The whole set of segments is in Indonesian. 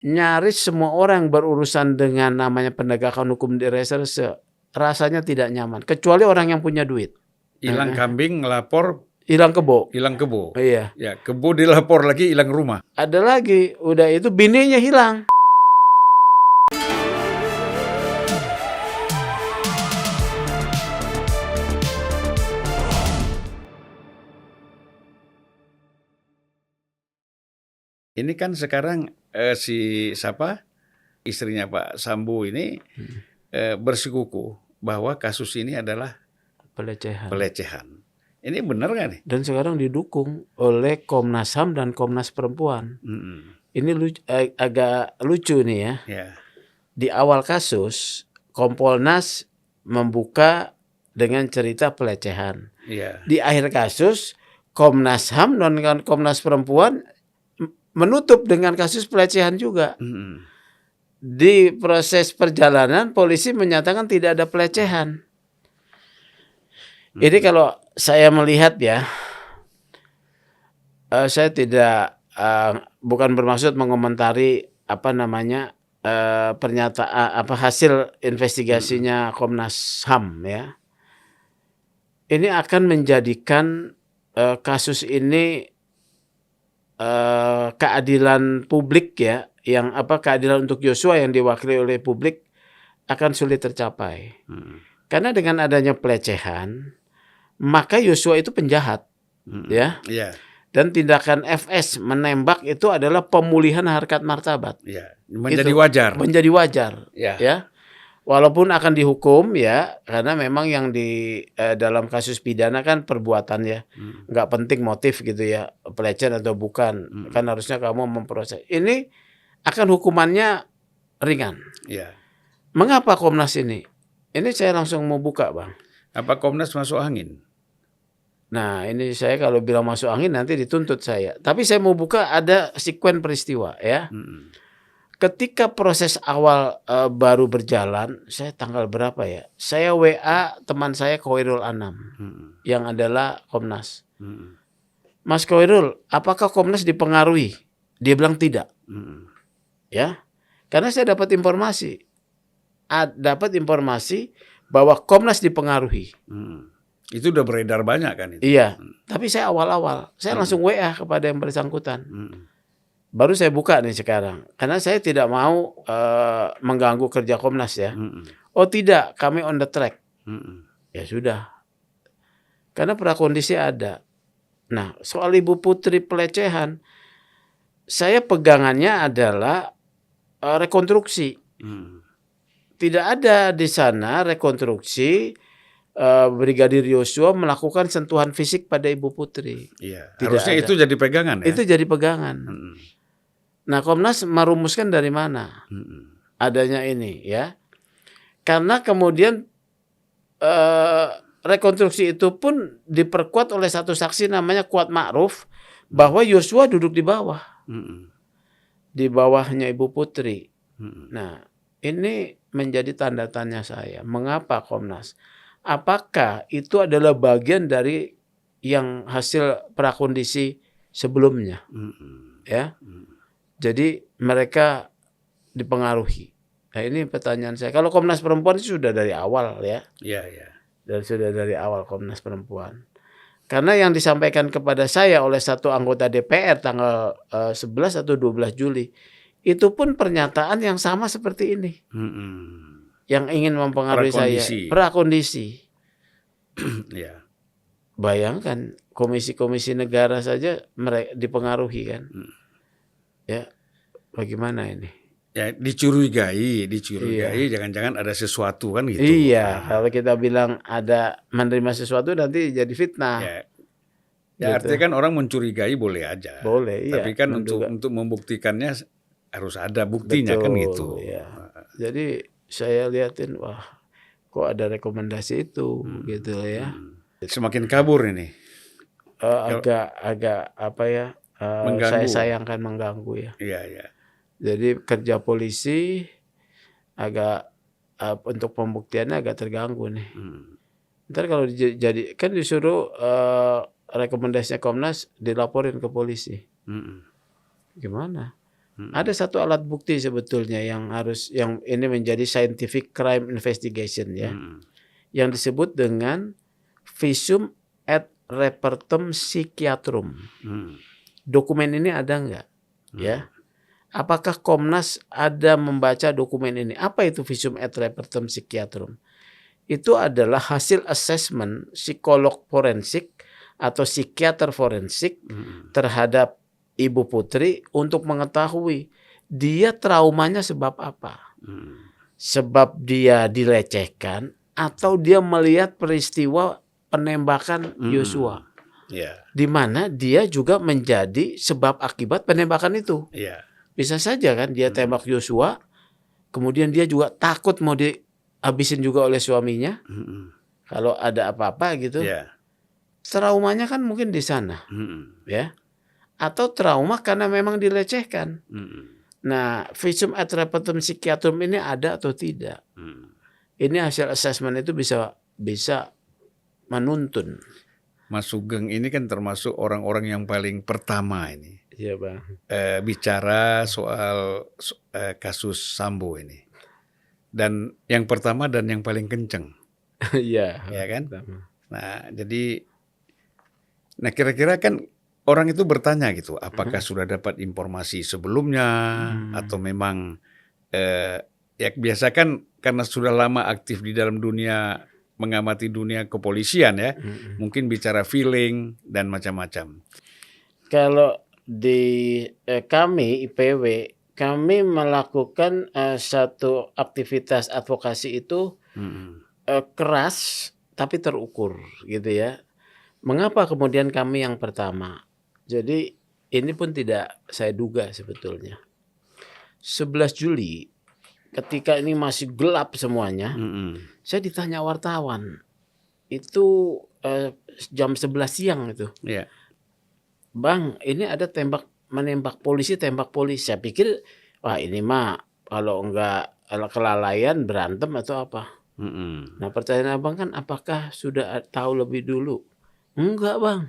nyaris semua orang yang berurusan dengan namanya penegakan hukum di reserse rasanya tidak nyaman, kecuali orang yang punya duit. Hilang kambing, ngelapor, Hilang kebo. hilang kebo. Iya. Ya, kebo dilapor lagi, hilang rumah. Ada lagi, udah itu bininya hilang. Ini kan sekarang si siapa istrinya Pak Sambo ini bersikukuh bahwa kasus ini adalah pelecehan. Ini benar nggak nih? Dan sekarang didukung oleh Komnas HAM dan Komnas Perempuan. Ini agak lucu nih ya. Di awal kasus, Kompolnas membuka dengan cerita pelecehan. Di akhir kasus, Komnas HAM dan Komnas Perempuan menutup dengan kasus pelecehan juga. Di proses perjalanan, polisi menyatakan tidak ada pelecehan. Ini kalau saya melihat ya, saya tidak bukan bermaksud mengomentari pernyataan hasil investigasinya Komnas HAM ya. Ini akan menjadikan kasus ini keadilan publik ya, yang keadilan untuk Yosua yang diwakili oleh publik akan sulit tercapai. Karena dengan adanya pelecehan, maka Yosua itu penjahat, ya. Dan tindakan FS menembak itu adalah pemulihan harkat martabat. Menjadi wajar. Menjadi wajar, ya. Walaupun akan dihukum ya, karena memang yang di dalam kasus pidana kan perbuatan ya, nggak penting motif gitu ya, pelecehan atau bukan, kan harusnya kamu memproses. Ini akan hukumannya ringan. Mengapa Komnas ini? Ini saya langsung mau buka, Bang. Apa Komnas masuk angin? Nah, ini saya kalau bilang masuk angin nanti dituntut saya. Tapi saya mau buka ada sekuen peristiwa ya. Ketika proses awal baru berjalan, saya tanggal berapa ya? Saya WA teman saya Khoirul Anam yang adalah Komnas. Mas Khoirul, apakah Komnas dipengaruhi? Dia bilang tidak. Ya, karena saya dapat informasi bahwa Komnas dipengaruhi. Itu udah beredar banyak kan itu? Iya, tapi saya awal-awal, saya langsung WA kepada yang bersangkutan. Baru saya buka nih sekarang, karena saya tidak mau mengganggu kerja Komnas ya. Oh tidak, kami on the track. Ya sudah, karena prakondisi ada. Nah, soal Ibu Putri pelecehan, saya pegangannya adalah rekonstruksi. Tidak ada di sana rekonstruksi Brigadir Yosua melakukan sentuhan fisik pada Ibu Putri. Harusnya ada. Itu jadi pegangan ya? Itu jadi pegangan. Nah, Komnas merumuskan dari mana adanya ini ya? Karena kemudian rekonstruksi itu pun diperkuat oleh satu saksi namanya Kuat Ma'ruf bahwa Yosua duduk di bawah, di bawahnya Ibu Putri. Nah, ini menjadi tanda tanya saya. Mengapa Komnas? Apakah itu adalah bagian dari yang hasil prakondisi sebelumnya? Ya. Jadi mereka dipengaruhi. Nah, ini pertanyaan saya. Kalau Komnas Perempuan itu sudah dari awal ya. Dan sudah dari awal Komnas Perempuan. Karena yang disampaikan kepada saya oleh satu anggota DPR tanggal 11 atau 12 Juli itu pun pernyataan yang sama seperti ini. Yang ingin mempengaruhi saya. Prakondisi. Bayangkan komisi-komisi negara saja mereka dipengaruhi kan. Ya, bagaimana ini? Ya, dicurigai, jangan-jangan ada sesuatu kan gitu. Iya, kalau kita bilang ada menerima sesuatu nanti jadi fitnah. Ya gitu. Artinya kan orang mencurigai boleh aja. Boleh, tapi kan untuk membuktikannya harus ada buktinya. Betul, kan gitu. Ya. Jadi saya lihatin, wah, kok ada rekomendasi itu gitu ya. Semakin kabur ini. Agak apa ya? Saya sayangkan mengganggu ya. Iya. Jadi kerja polisi agak untuk pembuktiannya agak terganggu nih. Ntar kalau jadi kan disuruh rekomendasinya Komnas dilaporin ke polisi. Gimana? Ada satu alat bukti sebetulnya yang ini menjadi scientific crime investigation ya. Yang disebut dengan visum et repertum psychiatrum. Dokumen ini ada nggak? Ya. Apakah Komnas ada membaca dokumen ini? Apa itu visum et repertum psychiatrum? Itu adalah hasil asesmen psikolog forensik atau psikiater forensik terhadap Ibu Putri untuk mengetahui dia traumanya sebab apa. Sebab dia dilecehkan atau dia melihat peristiwa penembakan Yosua. Di mana dia juga menjadi sebab akibat penembakan itu. Bisa saja kan dia tembak Yosua, kemudian dia juga takut mau dihabisin juga oleh suaminya. Kalau ada apa-apa gitu. Traumanya kan mungkin di sana. Ya. Atau trauma karena memang dilecehkan. Nah, visum et repertum psychiatrum ini ada atau tidak? Ini hasil assessment itu bisa menuntun. Mas Sugeng ini kan termasuk orang-orang yang paling pertama ini. Iya, Bang. Bicara soal kasus Sambo ini. Dan yang pertama dan yang paling kenceng. Iya. Ya kan? Nah, jadi kira-kira kan orang itu bertanya gitu, apakah sudah dapat informasi sebelumnya atau memang ya biasa kan karena sudah lama aktif di dalam dunia mengamati dunia kepolisian ya, mungkin bicara feeling dan macam-macam. Kalau di kami IPW, kami melakukan satu aktivitas advokasi itu keras tapi terukur gitu ya. Mengapa kemudian kami yang pertama? Jadi ini pun tidak saya duga sebetulnya. 11 Juli ketika ini masih gelap semuanya, saya ditanya wartawan. Itu jam 11 siang itu. Bang, ini ada menembak polisi. Saya pikir, wah ini mah kalau enggak kelalaian berantem atau apa. Nah pertanyaan abang kan apakah sudah tahu lebih dulu? Enggak bang.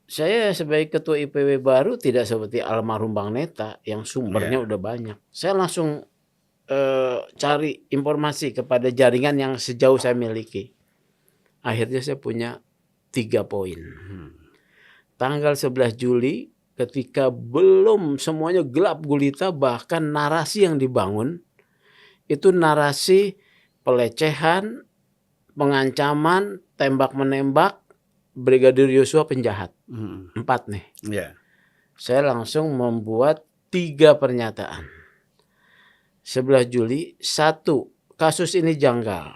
Saya sebagai ketua IPW baru tidak seperti almarhum Bang Neta yang sumbernya udah banyak. Saya langsung cari informasi kepada jaringan yang sejauh saya miliki. Akhirnya saya punya 3 poin. Tanggal 11 Juli ketika belum semuanya gelap gulita, bahkan narasi yang dibangun itu narasi pelecehan, pengancaman, tembak-menembak, Brigadir Yosua penjahat. 4 nih. Saya langsung membuat 3 pernyataan. 11 Juli, 1, kasus ini janggal.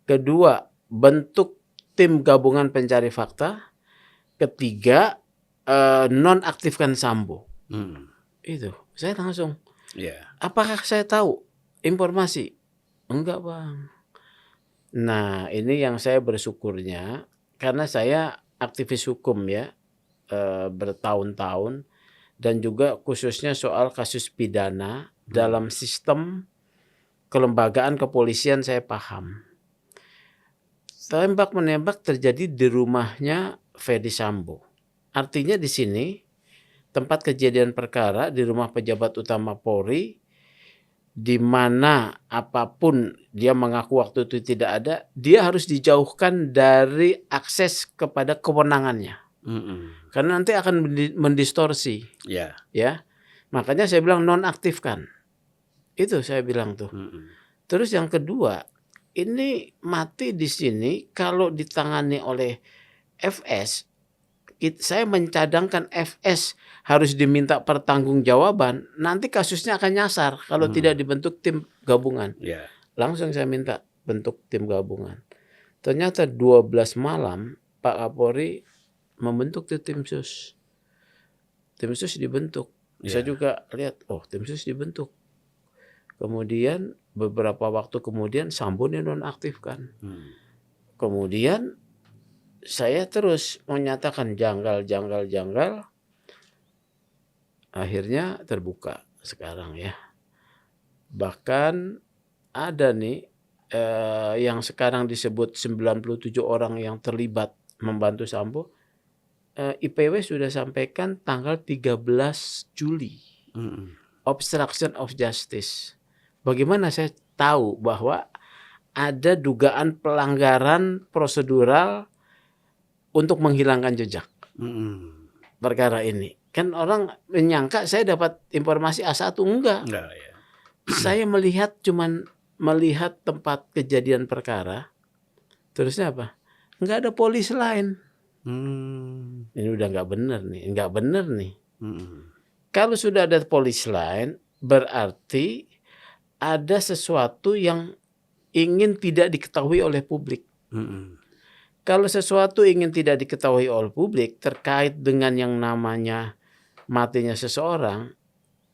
2, bentuk tim gabungan pencari fakta. 3, nonaktifkan Sambo. Itu, saya langsung. Apakah saya tahu informasi? Enggak bang. Nah ini yang saya bersyukurnya. Karena saya aktivis hukum ya, bertahun-tahun dan juga khususnya soal kasus pidana dalam sistem kelembagaan kepolisian saya paham. Tembak menembak terjadi di rumahnya Ferdy Sambo. Artinya di sini tempat kejadian perkara di rumah pejabat utama Polri, di mana apapun dia mengaku waktu itu tidak ada, dia harus dijauhkan dari akses kepada kewenangannya. Karena nanti akan mendistorsi. Ya. Makanya saya bilang nonaktifkan. Itu saya bilang tuh. Terus yang kedua, ini mati di sini kalau ditangani oleh FS, saya mencadangkan FS harus diminta pertanggungjawaban, nanti kasusnya akan nyasar kalau tidak dibentuk tim gabungan. Langsung saya minta bentuk tim gabungan. Ternyata 12 malam Pak Kapolri membentuk tim sus. Tim sus dibentuk. Saya juga lihat, tim sus dibentuk. Kemudian beberapa waktu kemudian Sambo nonaktifkan. Kemudian saya terus menyatakan janggal. Akhirnya terbuka sekarang ya. Bahkan ada nih yang sekarang disebut 97 orang yang terlibat membantu Sambo. IPW sudah sampaikan tanggal 13 Juli. Obstruction of justice. Bagaimana saya tahu bahwa ada dugaan pelanggaran prosedural untuk menghilangkan jejak perkara ini? Kan orang menyangka saya dapat informasi A1, enggak. Ya. Saya cuman melihat tempat kejadian perkara. Terusnya apa? Enggak ada polis lain. Ini udah enggak benar nih. Kalau sudah ada polis lain, berarti ada sesuatu yang ingin tidak diketahui oleh publik. Kalau sesuatu ingin tidak diketahui oleh publik terkait dengan yang namanya matinya seseorang,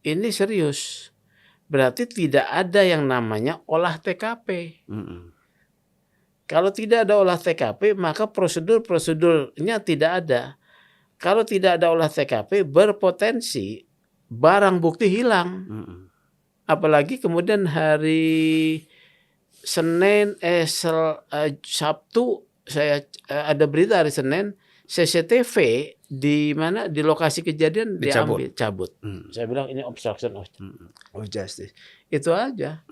ini serius. Berarti tidak ada yang namanya olah TKP. Kalau tidak ada olah TKP, maka prosedurnya tidak ada. Kalau tidak ada olah TKP, berpotensi barang bukti hilang. Apalagi kemudian hari Sabtu saya ada berita hari Senin, CCTV di mana di lokasi kejadian cabut. Saya bilang ini obstruction of justice. Itu aja.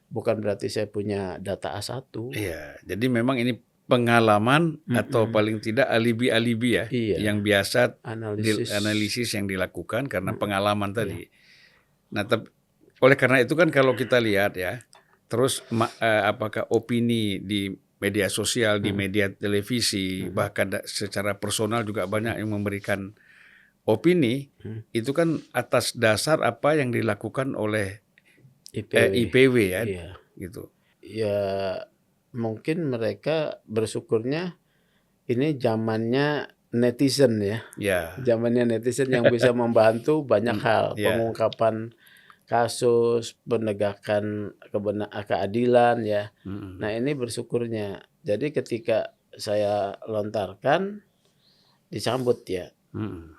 Bukan berarti saya punya data A1. Iya, jadi memang ini pengalaman atau paling tidak alibi-alibi ya, yang biasa analisis yang dilakukan karena pengalaman tadi. Nah, oleh karena itu kan kalau kita lihat ya, terus apakah opini di media sosial, di media televisi, bahkan secara personal juga banyak yang memberikan opini, itu kan atas dasar apa yang dilakukan oleh IPW ya, gitu. Ya, mungkin mereka bersyukurnya ini zamannya netizen ya. Zamannya netizen yang bisa membantu banyak hal, pengungkapan kasus, penegakan keadilan ya. Nah, ini bersyukurnya. Jadi ketika saya lontarkan disambut ya.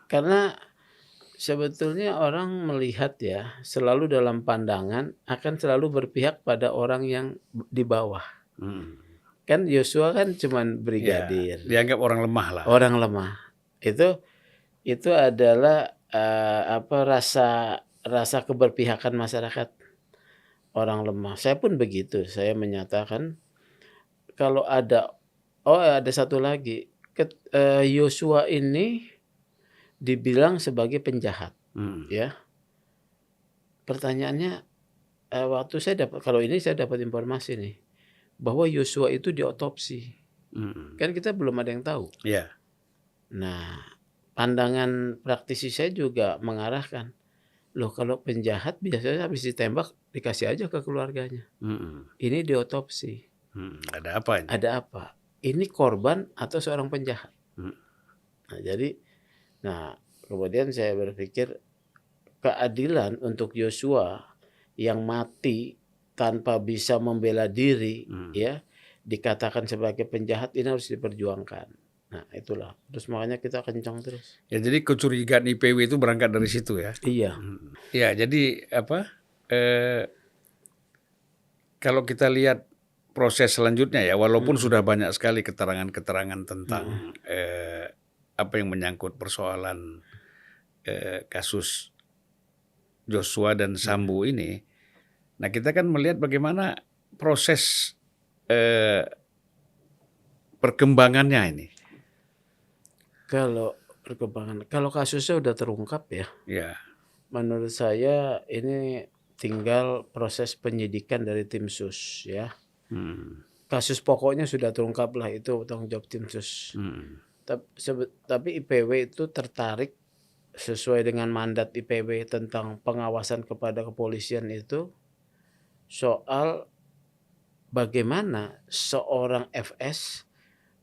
Karena sebetulnya orang melihat ya, selalu dalam pandangan akan selalu berpihak pada orang yang di bawah. Kan Yosua kan cuman brigadir. Dianggap orang lemah lah. Orang lemah. Itu adalah rasa keberpihakan masyarakat, orang lemah. Saya pun begitu. Saya menyatakan kalau ada satu lagi, Yosua ini dibilang sebagai penjahat, ya. Pertanyaannya, waktu saya dapat informasi nih bahwa Yosua itu diotopsi. Kan kita belum ada yang tahu. Nah, pandangan praktisi saya juga mengarahkan, loh kalau penjahat biasanya habis ditembak dikasih aja ke keluarganya. Ini diotopsi. Ada apa ini? Ada apa? Ini korban atau seorang penjahat? Nah, kemudian saya berpikir keadilan untuk Yosua yang mati tanpa bisa membela diri, ya, dikatakan sebagai penjahat, ini harus diperjuangkan. Nah, itulah. Terus makanya kita kencang terus. Ya, jadi kecurigaan IPW itu berangkat dari situ ya. Iya. Ya, jadi kalau kita lihat proses selanjutnya ya, walaupun sudah banyak sekali keterangan-keterangan tentang apa yang menyangkut persoalan kasus Joshua dan Sambo ini. Nah, kita kan melihat bagaimana proses perkembangannya ini. Kalau kasusnya udah terungkap ya. Menurut saya ini tinggal proses penyidikan dari tim sus ya. Kasus pokoknya sudah terungkap lah, itu tanggung jawab tim sus. Tapi IPW itu tertarik sesuai dengan mandat IPW tentang pengawasan kepada kepolisian itu soal bagaimana seorang FS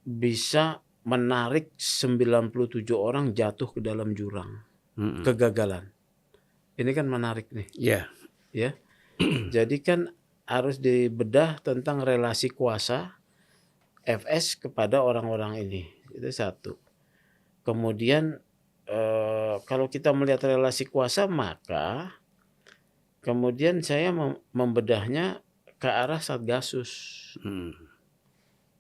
bisa menarik 97 orang jatuh ke dalam jurang. Kegagalan. Ini kan menarik nih. Ya. Jadi kan harus dibedah tentang relasi kuasa FS kepada orang-orang ini. Itu satu. Kemudian kalau kita melihat relasi kuasa, maka kemudian saya membedahnya ke arah Satgasus.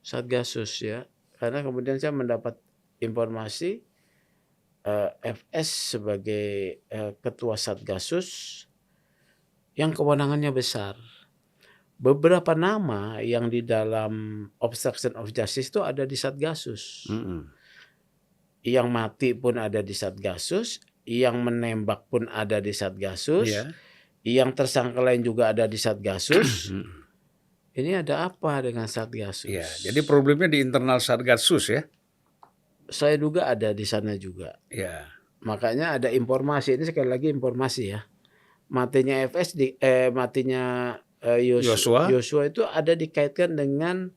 Satgasus ya. Karena kemudian saya mendapat informasi FS sebagai ketua Satgasus yang kewenangannya besar. Beberapa nama yang di dalam obstruction of justice itu ada di Satgasus. Yang mati pun ada di Satgasus, yang menembak pun ada di Satgasus, yang tersangka lain juga ada di Satgasus. Ini ada apa dengan Satgasus? Ya, jadi problemnya di internal Satgasus ya? Saya duga ada di sana juga. Ya. Makanya ada informasi, ini sekali lagi informasi ya. Matinya FS matinya Yosua itu ada dikaitkan dengan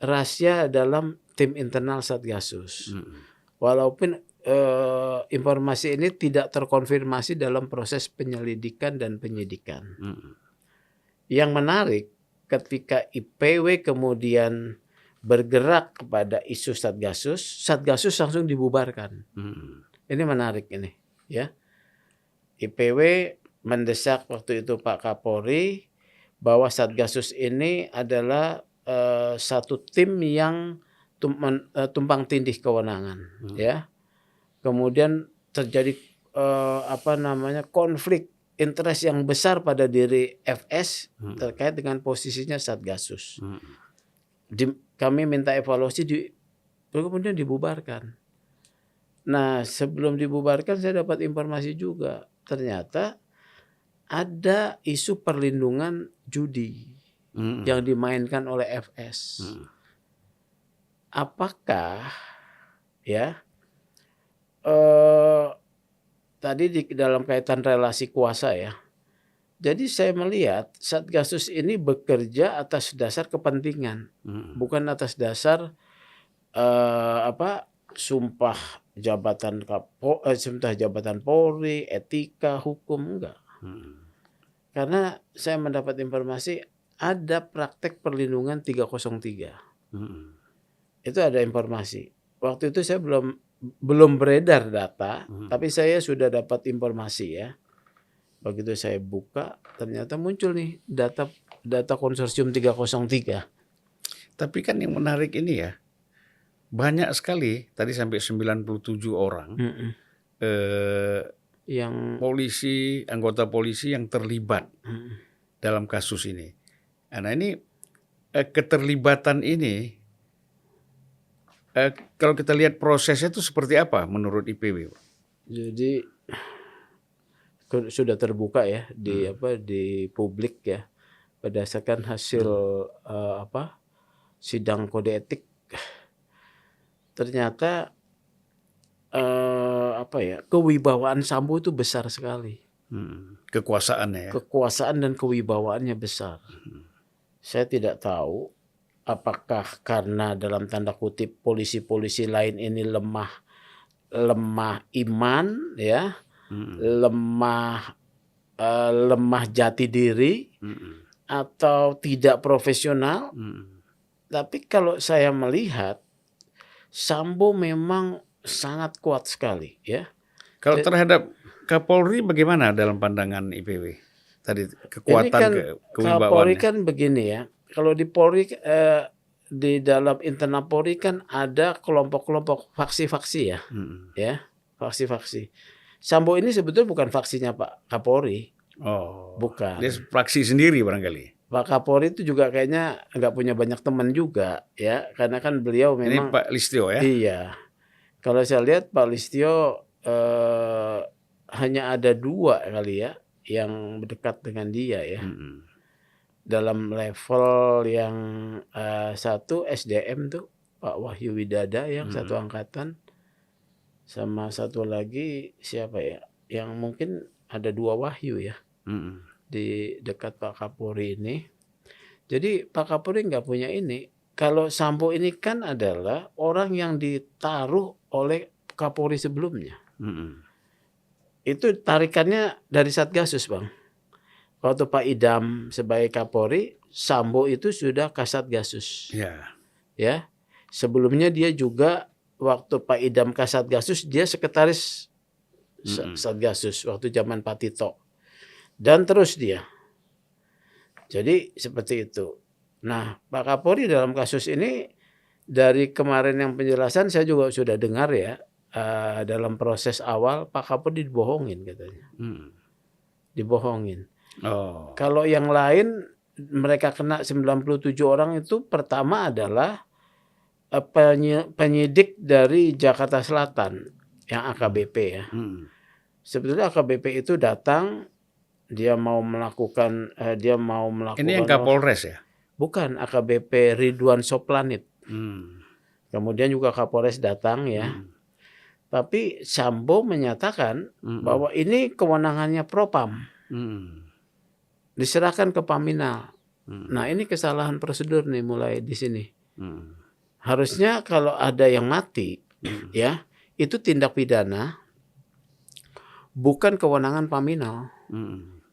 rahasia dalam tim internal Satgasus. Walaupun informasi ini tidak terkonfirmasi dalam proses penyelidikan dan penyidikan. Yang menarik ketika IPW kemudian bergerak kepada isu Satgasus langsung dibubarkan. Ini menarik ini, ya. IPW mendesak waktu itu Pak Kapolri bahwa Satgasus ini adalah satu tim yang tumpang tindih kewenangan, ya. Kemudian terjadi konflik interest yang besar pada diri FS terkait dengan posisinya Satgasus. Kami minta evaluasi kemudian dibubarkan. Nah, sebelum dibubarkan saya dapat informasi juga. Ternyata ada isu perlindungan judi yang dimainkan oleh FS. Apakah ya tadi di dalam kaitan relasi kuasa ya. Jadi saya melihat Satgasus ini bekerja atas dasar kepentingan, bukan atas dasar sumpah jabatan Polri, etika, hukum, enggak. Karena saya mendapat informasi ada praktek perlindungan 303. Itu ada informasi. Waktu itu saya belum beredar data, tapi saya sudah dapat informasi ya. Begitu saya buka, ternyata muncul nih data konsorsium 303. Tapi kan yang menarik ini ya, banyak sekali, tadi sampai 97 orang yang anggota polisi yang terlibat dalam kasus ini. Nah ini keterlibatan ini, kalau kita lihat prosesnya itu seperti apa menurut IPW? Jadi sudah terbuka ya di publik ya, berdasarkan hasil sidang kode etik. Ternyata kewibawaan Sambo itu besar sekali. Kekuasaannya ya. Kekuasaan dan kewibawaannya besar. Saya tidak tahu apakah karena dalam tanda kutip polisi-polisi lain ini lemah iman ya. Lemah jati diri atau tidak profesional. Tapi kalau saya melihat Sambo memang sangat kuat sekali ya. Kalau terhadap Kapolri bagaimana dalam pandangan IPW? Tadi kekuatan kewibawaannya. Kapolri kan begini ya. Kalau di Polri di dalam internal Polri kan ada kelompok-kelompok faksi-faksi ya. Ya, faksi-faksi. Sambo ini sebetulnya bukan faksinya Pak Kapolri. Oh, bukan. Dia fraksi sendiri barangkali. Pak Kapolri itu juga kayaknya nggak punya banyak teman juga ya, karena kan beliau memang. Ini Pak Listio ya? Iya. Kalau saya lihat Pak Listio hanya ada 2 kali ya yang dekat dengan dia ya. Dalam level yang satu SDM tuh Pak Wahyu Widada yang satu angkatan. Sama satu lagi siapa ya? Yang mungkin ada 2 Wahyu ya di dekat Pak Kapolri ini. Jadi Pak Kapolri nggak punya ini. Kalau Sambo ini kan adalah orang yang ditaruh oleh Kapolri sebelumnya. Itu tarikannya dari Satgasus Bang. Waktu Pak Idam sebagai Kapolri, Sambo itu sudah Kasatgasus. Ya. Sebelumnya dia juga waktu Pak Idam Kasatgasus, dia sekretaris Satgasus waktu zaman Pak Tito. Dan terus dia. Jadi seperti itu. Nah, Pak Kapolri dalam kasus ini dari kemarin yang penjelasan saya juga sudah dengar ya, dalam proses awal Pak Kapolri dibohongin katanya. Dibohongin. Oh. Kalau yang lain mereka kena 97 orang itu pertama adalah penyidik dari Jakarta Selatan yang AKBP ya. Sebetulnya AKBP itu datang dia mau melakukan Ini yang Kapolres ya? Bukan, AKBP Ridwan Soplanit. Kemudian juga Kapolres datang ya. Tapi Sambo menyatakan bahwa ini kewenangannya Propam. Diserahkan ke Paminal. Nah, ini kesalahan prosedur nih mulai di sini. Harusnya kalau ada yang mati ya, itu tindak pidana bukan kewenangan Paminal.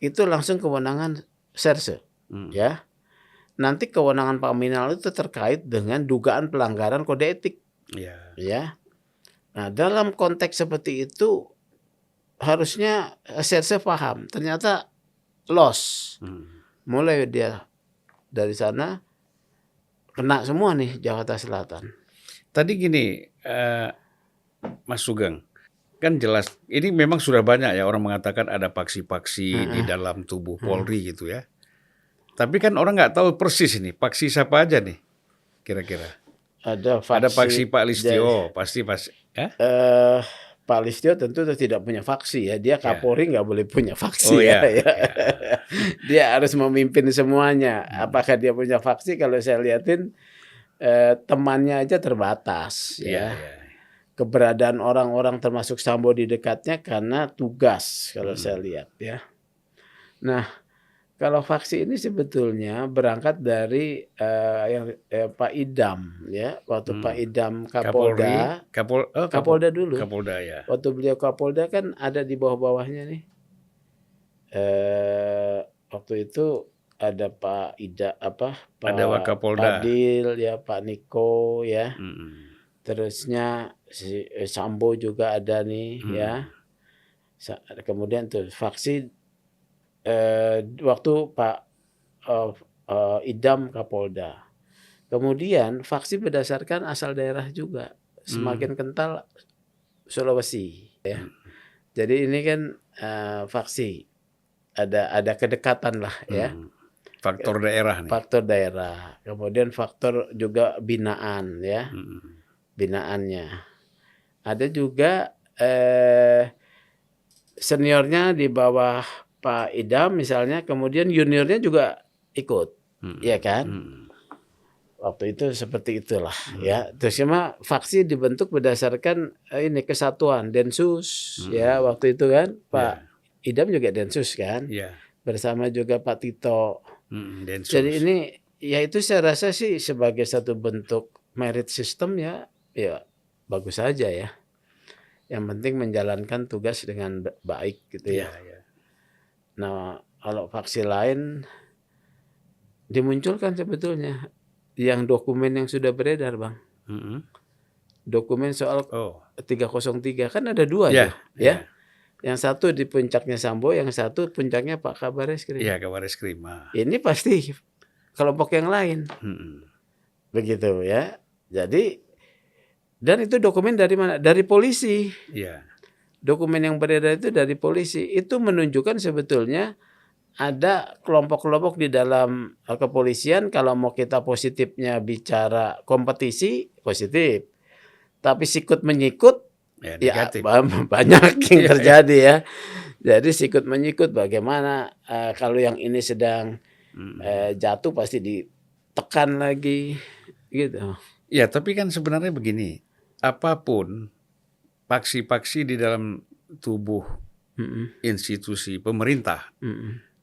Itu langsung kewenangan Serse. Ya. Nanti kewenangan Paminal itu terkait dengan dugaan pelanggaran kode etik. Ya. Nah, dalam konteks seperti itu harusnya Serse paham. Ternyata loss. Mulai dia dari sana kena semua nih Jakarta Selatan. Tadi gini, Mas Sugeng, kan jelas ini memang sudah banyak ya orang mengatakan ada paksi-paksi di dalam tubuh Polri gitu ya. Tapi kan orang nggak tahu persis ini paksi siapa aja nih kira-kira. Ada paksi Pak Listio, pasti ya? Pak Listio tentu tidak punya faksi ya. Dia Kapolri nggak boleh punya faksi ya. Dia harus memimpin semuanya. Apakah dia punya faksi? Kalau saya lihatin temannya aja terbatas ya. Keberadaan orang-orang termasuk Sambo di dekatnya karena tugas kalau saya lihat ya. Nah, kalau faksi ini sebetulnya berangkat dari Pak Idam ya. Waktu Pak Idam Kapolda, Kapolda dulu. Kapolda ya. Waktu beliau Kapolda kan ada di bawah-bawahnya nih. Waktu itu ada Pak Pak ada Wakapolda. Adil ya, Pak Niko ya. Terusnya si Sambo juga ada nih ya. Kemudian tuh faksi waktu Pak Idam Kapolda. Kemudian faksi berdasarkan asal daerah juga. Semakin kental Sulawesi ya. Jadi ini kan faksi ada kedekatan lah ya. Faktor daerah nih. Faktor daerah. Kemudian faktor juga binaan ya. Binaannya. Ada juga seniornya di bawah Pak Idam misalnya, kemudian juniornya juga ikut, ya kan? Waktu itu seperti itulah, ya. Terus cuma faksi dibentuk berdasarkan ini kesatuan Densus, ya waktu itu kan, Pak Idam juga Densus kan, bersama juga Pak Tito. Densus. Jadi ini, ya itu saya rasa sih sebagai satu bentuk merit system ya bagus saja ya. Yang penting menjalankan tugas dengan baik gitu ya. Nah, kalau faksi lain dimunculkan sebetulnya yang dokumen yang sudah beredar, Bang. Dokumen soal 303 kan ada dua tuh, ya. Yang satu di puncaknya Sambo, yang satu puncaknya Pak Kabar Eskrim. Iya, Kabar Eskrim. Ini pasti kelompok yang lain. Begitu ya. Jadi dan itu dokumen dari mana? Dari polisi. Iya. Dokumen yang beredar itu dari polisi. Itu menunjukkan sebetulnya ada kelompok-kelompok di dalam kepolisian. Kalau mau kita positifnya bicara kompetisi, positif. Tapi sikut menyikut, ya banyak yang terjadi ya. Jadi sikut menyikut bagaimana kalau yang ini sedang jatuh pasti ditekan lagi gitu. Ya, tapi kan sebenarnya begini. Apapun paksi-paksi di dalam tubuh institusi pemerintah,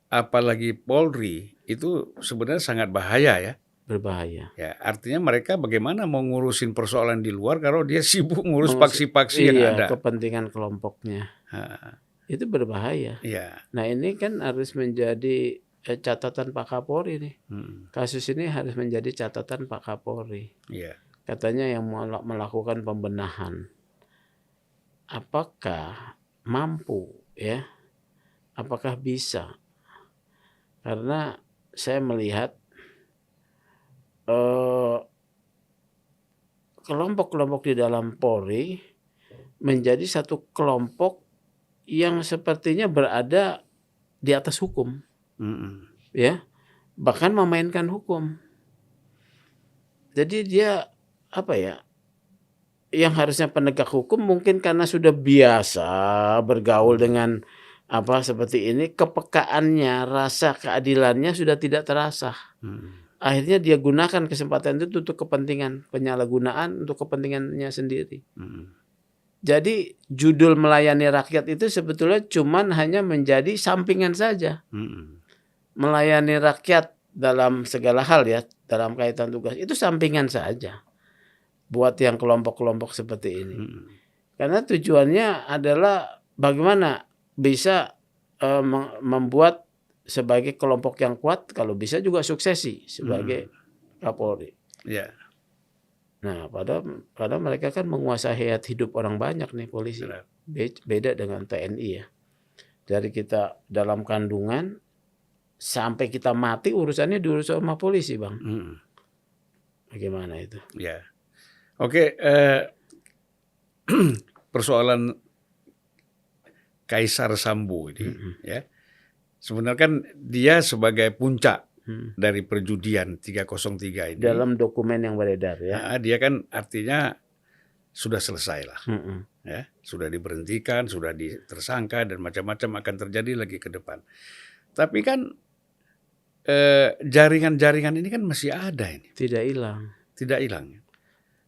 apalagi Polri, itu sebenarnya sangat bahaya ya. Berbahaya. Ya, artinya mereka bagaimana mau ngurusin persoalan di luar kalau dia sibuk ngurus paksi-paksi yang ada. Kepentingan kelompoknya. Itu berbahaya. Nah ini kan harus menjadi catatan Pak Kapolri nih. Kasus ini harus menjadi catatan Pak Kapolri. Katanya yang melakukan pembenahan. Apakah mampu ya? Apakah bisa? Karena saya melihat kelompok-kelompok di dalam Polri menjadi satu kelompok yang sepertinya berada di atas hukum, ya, bahkan memainkan hukum. Jadi dia apa ya? Yang harusnya penegak hukum mungkin karena sudah biasa bergaul dengan seperti ini, kepekaannya, rasa keadilannya sudah tidak terasa. Akhirnya dia gunakan kesempatan itu untuk kepentingan penyalahgunaan, untuk kepentingannya sendiri. Jadi judul melayani rakyat itu sebetulnya cuman hanya menjadi sampingan saja. Melayani rakyat dalam segala hal ya, dalam kaitan tugas itu sampingan saja buat yang kelompok-kelompok seperti ini. Karena tujuannya adalah bagaimana bisa membuat sebagai kelompok yang kuat, kalau bisa juga suksesi sebagai Kapolri. Yeah. Nah, padahal mereka kan menguasai hayat hidup orang banyak nih polisi. Beda dengan TNI ya. Dari kita dalam kandungan sampai kita mati urusannya diurus sama polisi, Bang. Bagaimana itu? Ya. Oke, persoalan Kaisar Sambo ini ya. Sebenarnya kan dia sebagai puncak dari perjudian 303 ini. Dalam dokumen yang beredar ya. Dia kan artinya sudah selesai lah. Ya, sudah diberhentikan, sudah tersangka dan macam-macam akan terjadi lagi ke depan. Tapi kan jaringan-jaringan ini kan masih ada ini. Tidak hilang. Tidak hilang.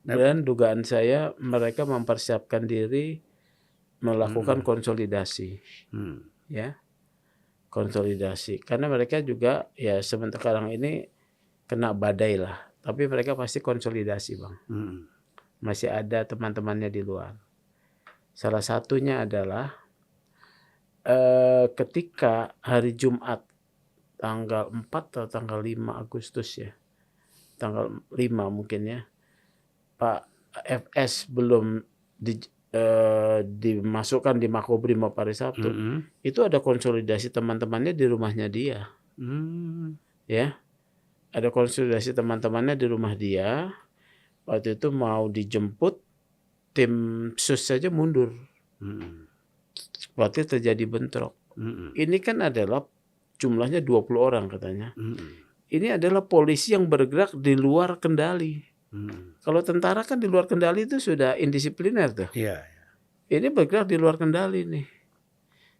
Dan dugaan saya mereka mempersiapkan diri melakukan konsolidasi. Ya. Konsolidasi. Karena mereka juga ya sekarang ini kena badai lah. Tapi mereka pasti konsolidasi, Bang. Masih ada teman-temannya di luar. Salah satunya adalah ketika hari Jumat tanggal 4 atau tanggal 5 Agustus ya. Tanggal 5 mungkin ya. Pak FS belum dimasukkan di Makobrimob hari Sabtu. Itu ada konsolidasi teman-temannya di rumahnya dia. Ya. Ada konsolidasi teman-temannya di rumah dia. Waktu itu mau dijemput, tim sus saja mundur. Waktu terjadi bentrok. Ini kan adalah jumlahnya 20 orang katanya. Ini adalah polisi yang bergerak di luar kendali. Kalau tentara kan di luar kendali itu sudah indisipliner tuh. Ini bergerak di luar kendali nih.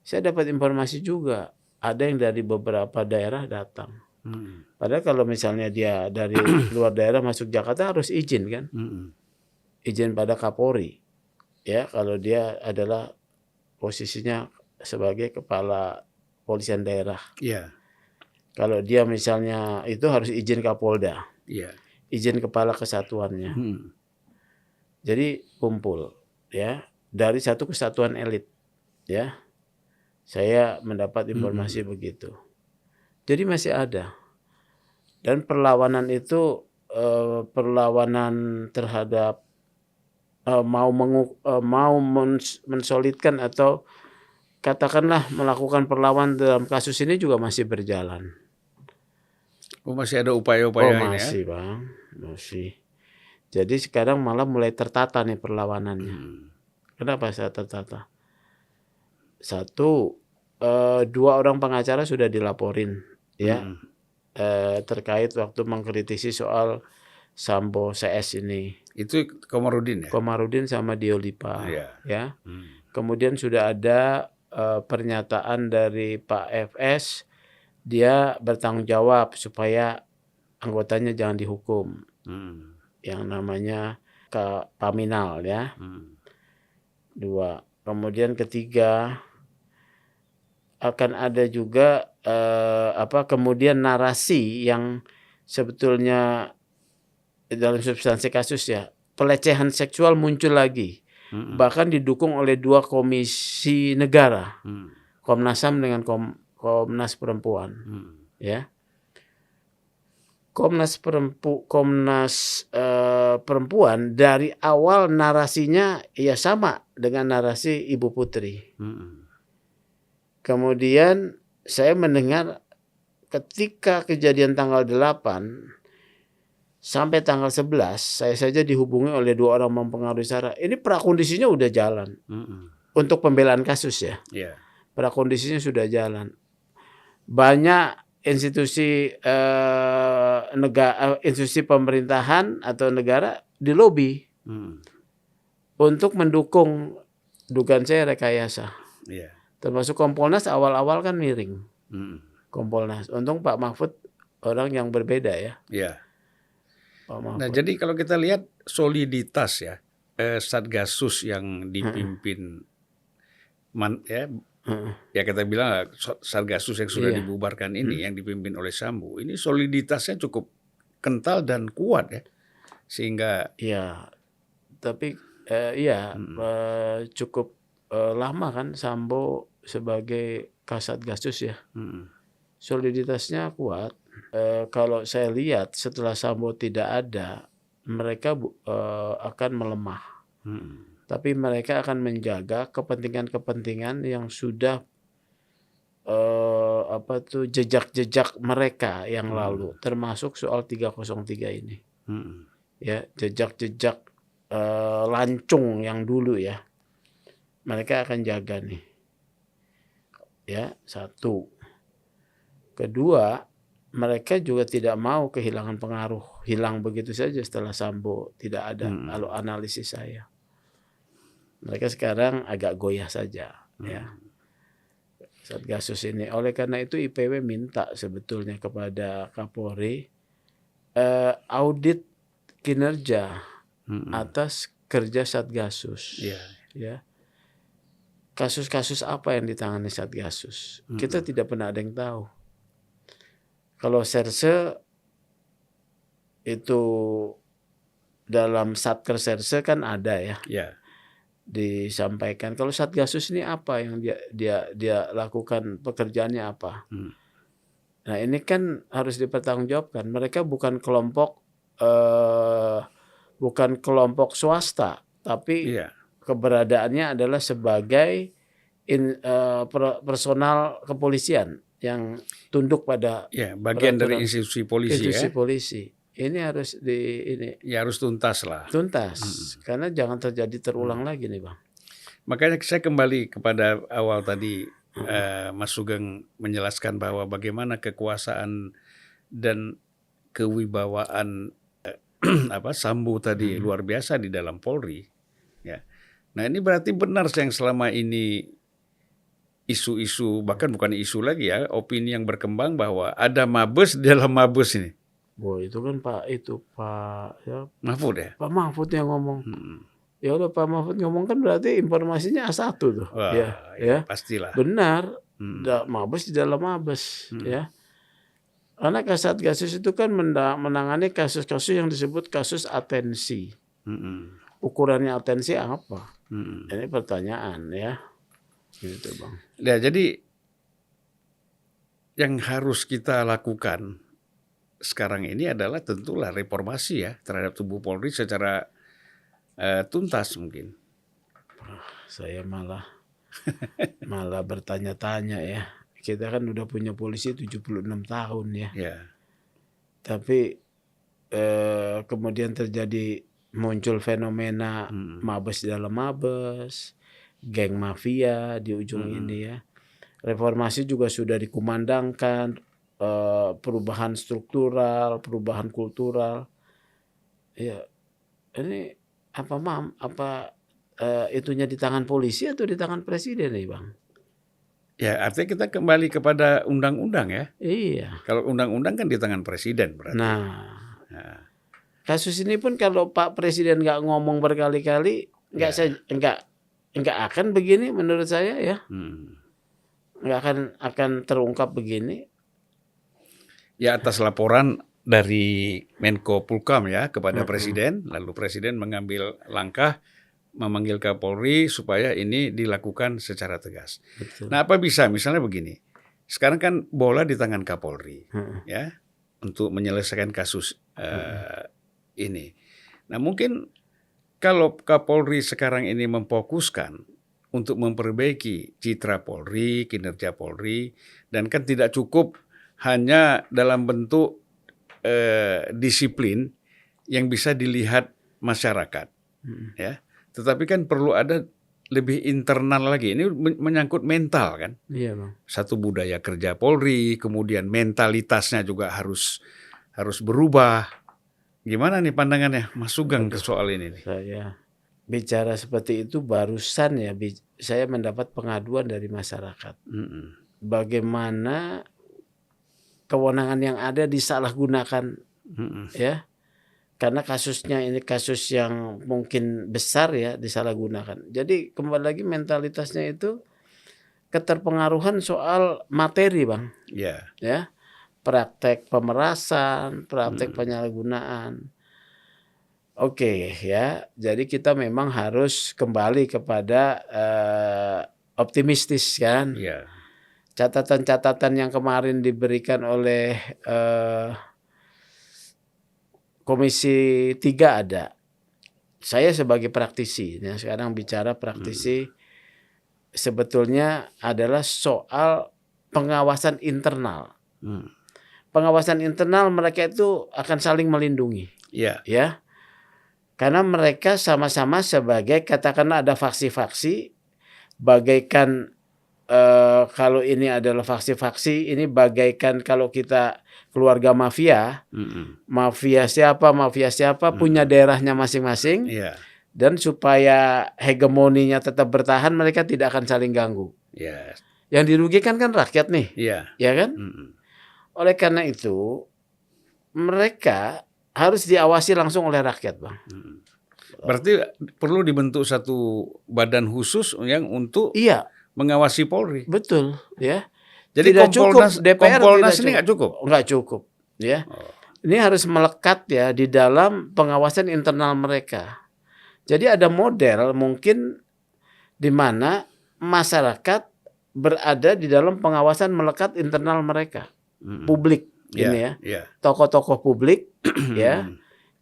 Saya dapat informasi juga. Ada yang dari beberapa daerah datang. Padahal kalau misalnya dia dari luar daerah masuk Jakarta harus izin kan. Izin pada Kapolri. Ya, kalau dia adalah posisinya sebagai kepala polisian daerah. Kalau dia misalnya itu harus izin Kapolda. Izin kepala kesatuannya. Jadi kumpul ya dari satu kesatuan elit ya. Saya mendapat informasi begitu. Jadi masih ada. Dan perlawanan itu perlawanan terhadap mau mensolidkan atau katakanlah melakukan perlawanan dalam kasus ini juga masih berjalan. Masih ada upaya-upaya ini ya? Masih, Bang. Masih. Jadi sekarang malah mulai tertata nih perlawanannya. Kenapa saya tertata? Satu, 2 orang pengacara sudah dilaporin ya. Terkait waktu mengkritisi soal Sambo CS ini. Itu Komarudin ya? Komarudin sama Diolipa ya. Kemudian sudah ada pernyataan dari Pak FS, dia bertanggung jawab supaya anggotanya jangan dihukum. Yang namanya Paminal ya. 2. Kemudian ketiga akan ada juga kemudian narasi yang sebetulnya dalam substansi kasus ya, pelecehan seksual muncul lagi. Bahkan didukung oleh 2 komisi negara. Komnas HAM dengan Komnas Perempuan. Ya. Komnas Perempuan dari awal narasinya ya sama dengan narasi Ibu Putri. Kemudian saya mendengar ketika kejadian tanggal 8 sampai tanggal 11 saya saja dihubungi oleh 2 orang mempengaruhi sara. Ini prakondisinya udah jalan. Untuk pembelaan kasus ya. Yeah. Prakondisinya sudah jalan. Banyak institusi institusi pemerintahan atau negara dilobi untuk mendukung dugaan saya rekayasa. Yeah. Termasuk Kompolnas awal-awal kan miring. Kompolnas. Untung Pak Mahfud orang yang berbeda ya. Yeah. Pak Mahfud. Nah, jadi kalau kita lihat soliditas ya Satgasus yang dipimpin ya kita bilang Satgasus yang sudah dibubarkan ini yang dipimpin oleh Sambo, ini soliditasnya cukup kental dan kuat ya. Sehingga tapi cukup lama kan Sambo sebagai Kasatgasus ya. Soliditasnya kuat. Kalau saya lihat setelah Sambo tidak ada, mereka akan melemah. Tapi mereka akan menjaga kepentingan-kepentingan yang sudah jejak-jejak mereka yang lalu, termasuk soal 303 ini. Ya, jejak-jejak lancung yang dulu ya. Mereka akan jaga nih. Ya, satu. Kedua, mereka juga tidak mau kehilangan pengaruh, hilang begitu saja setelah Sambo tidak ada. Kalau analisis saya, mereka sekarang agak goyah saja, ya. Satgasus ini. Oleh karena itu IPW minta sebetulnya kepada Kapolri audit kinerja atas kerja Satgasus, ya. Kasus-kasus apa yang ditangani Satgasus? Kita tidak pernah ada yang tahu. Kalau Serse itu dalam Satker Serse kan ada ya. Disampaikan. Kalau Satgasus ini apa yang dia lakukan, pekerjaannya apa? Nah, ini kan harus dipertanggungjawabkan. Mereka bukan kelompok swasta, tapi keberadaannya adalah sebagai personal kepolisian yang tunduk pada bagian dari institusi polisi. Ini harus harus tuntas lah. Karena jangan terjadi terulang lagi nih Bang. Makanya saya kembali kepada awal tadi Mas Sugeng menjelaskan bahwa bagaimana kekuasaan dan kewibawaan Sambo tadi luar biasa di dalam Polri. Ya. Nah, ini berarti benar yang selama ini isu-isu, bahkan bukan isu lagi ya, opini yang berkembang bahwa ada mabes di dalam mabes ini. Itu kan Pak Mahfud ya? Pak Mahfud yang ngomong. Ya udah Pak Mahfud ngomong kan berarti informasinya A1 tuh. Wah, ya. Pastilah. Benar. Mabes di dalam mabes ya. Karena Kasatgasus itu kan menangani kasus-kasus yang disebut kasus atensi. Ukurannya atensi apa? Ini pertanyaan ya. Gitu Bang. Ya, jadi yang harus kita lakukan sekarang ini adalah tentulah reformasi ya terhadap tubuh Polri secara tuntas mungkin. Saya malah bertanya-tanya ya. Kita kan udah punya polisi 76 tahun ya. Tapi kemudian terjadi muncul fenomena mabes di dalam mabes, geng mafia di ujung ini ya. Reformasi juga sudah dikumandangkan, perubahan struktural, perubahan kultural. Ya, ini itunya di tangan polisi atau di tangan presiden nih Bang? Ya, artinya kita kembali kepada undang-undang ya. Iya. Kalau undang-undang kan di tangan presiden berarti. Nah. Kasus ini pun kalau Pak Presiden nggak ngomong berkali-kali, nggak akan begini menurut saya ya. Nggak akan terungkap begini. Ya, atas laporan dari Menko Polhukam ya kepada Presiden, lalu Presiden mengambil langkah memanggil Kapolri supaya ini dilakukan secara tegas. Betul. Nah, apa bisa misalnya begini. Sekarang kan bola di tangan Kapolri ya untuk menyelesaikan kasus ini. Nah, mungkin kalau Kapolri sekarang ini memfokuskan untuk memperbaiki citra Polri, kinerja Polri, dan kan tidak cukup hanya dalam bentuk disiplin, yang bisa dilihat masyarakat, ya. Tetapi kan perlu ada lebih internal lagi. Ini menyangkut mental kan. Iya, Bang. Satu budaya kerja Polri, kemudian mentalitasnya juga harus berubah. Gimana nih pandangannya Mas Sugeng ke soal ini nih? Saya bicara seperti itu barusan ya, saya mendapat pengaduan dari masyarakat. Bagaimana kewenangan yang ada disalahgunakan, ya. Karena kasusnya ini kasus yang mungkin besar ya, disalahgunakan. Jadi kembali lagi mentalitasnya itu keterpengaruhan soal materi, Bang. Yeah. Ya. Praktek pemerasan, praktek penyalahgunaan. Oke, ya. Jadi kita memang harus kembali kepada optimistis kan. Yeah. Catatan-catatan yang kemarin diberikan oleh Komisi 3 ada. Saya sebagai praktisi, ya sekarang bicara praktisi, sebetulnya adalah soal pengawasan internal. Pengawasan internal mereka itu akan saling melindungi. Yeah. Ya. Karena mereka sama-sama sebagai, katakanlah ada faksi-faksi, bagaikan kalau ini adalah faksi-faksi, ini bagaikan kalau kita keluarga mafia, mafia siapa punya daerahnya masing-masing, dan supaya hegemoninya tetap bertahan, mereka tidak akan saling ganggu. Yang dirugikan kan rakyat nih, ya kan? Oleh karena itu, mereka harus diawasi langsung oleh rakyat, Bang. Berarti perlu dibentuk satu badan khusus yang untuk mengawasi Polri. Betul, ya. Jadi tidak Kompolnas, cukup DPR Kompolnas tidak ini nggak cukup? Nggak cukup, ya. Ini harus melekat ya di dalam pengawasan internal mereka. Jadi ada model mungkin di mana masyarakat berada di dalam pengawasan melekat internal mereka, publik ini ya, tokoh-tokoh publik ya,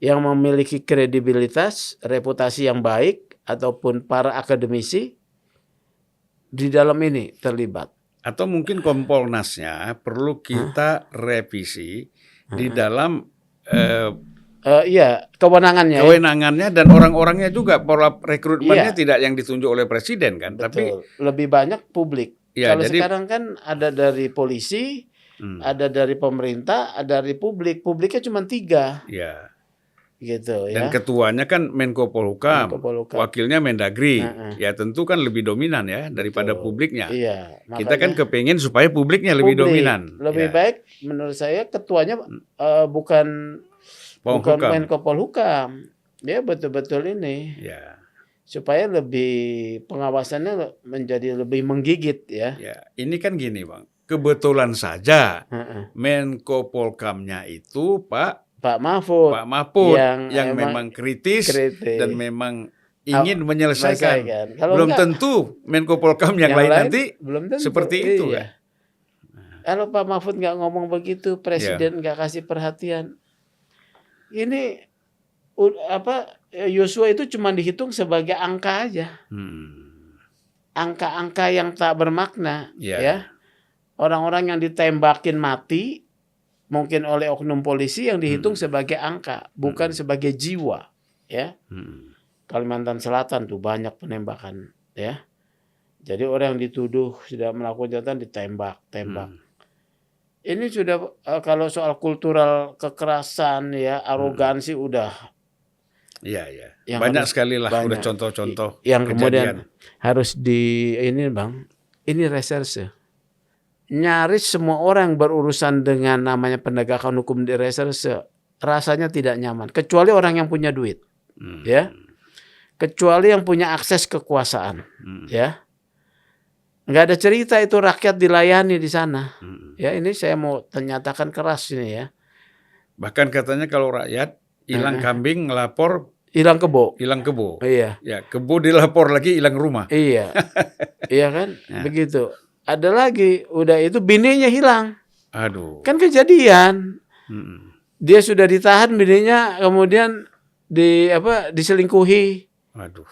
yang memiliki kredibilitas, reputasi yang baik ataupun para akademisi di dalam ini terlibat. Atau mungkin Kompolnasnya perlu kita revisi di dalam kewenangannya. Kewenangannya dan orang-orangnya juga, pola rekrutmennya tidak yang ditunjuk oleh presiden kan, betul. Tapi lebih banyak publik. Kalau jadi, sekarang kan ada dari polisi, ada dari pemerintah, ada dari publik. Publiknya cuma 3. Gitu dan ya. ketuanya kan Menko Polhukam, wakilnya Mendagri. Ya tentu kan lebih dominan ya daripada publiknya. Makanya, kita kan kepingin supaya publiknya lebih dominan. Lebih baik menurut saya ketuanya bukan Menko Polhukam. Dia betul-betul ini. Supaya lebih pengawasannya menjadi lebih menggigit ya. Ini kan gini, Bang. Kebetulan saja Menko Polhukamnya itu Pak Mahfud yang memang kritis dan memang ingin menyelesaikan. Belum tentu Menko Polhukam yang lain nanti seperti itu ya. Kalau Pak Mahfud nggak ngomong begitu, presiden nggak kasih perhatian. Ini Yosua itu cuma dihitung sebagai angka aja. Angka-angka yang tak bermakna ya. Orang-orang yang ditembakin mati mungkin oleh oknum polisi yang dihitung sebagai angka, bukan sebagai jiwa, ya. Kalimantan Selatan tuh banyak penembakan, ya. Jadi orang yang dituduh sudah melakukan kejahatan ditembak. Ini sudah kalau soal kultural kekerasan ya, arogansi udah. Banyak sekali lah udah contoh-contoh yang kejadian. Kemudian harus ini Bang, ini reserse. Nyaris semua orang berurusan dengan namanya penegakan hukum di reserse rasanya tidak nyaman, kecuali orang yang punya duit, ya, kecuali yang punya akses kekuasaan, ya. Nggak ada cerita itu rakyat dilayani di sana, ya. Ini saya mau nyatakan keras ini ya. Bahkan katanya kalau rakyat hilang kambing ngelapor hilang kebo. Iya. Ya, kebo dilapor lagi hilang rumah. Iya, iya kan, begitu. Ada lagi, udah itu bininya hilang. Aduh. Kan kejadian. Dia sudah ditahan, bininya kemudian diselingkuhi. Aduh.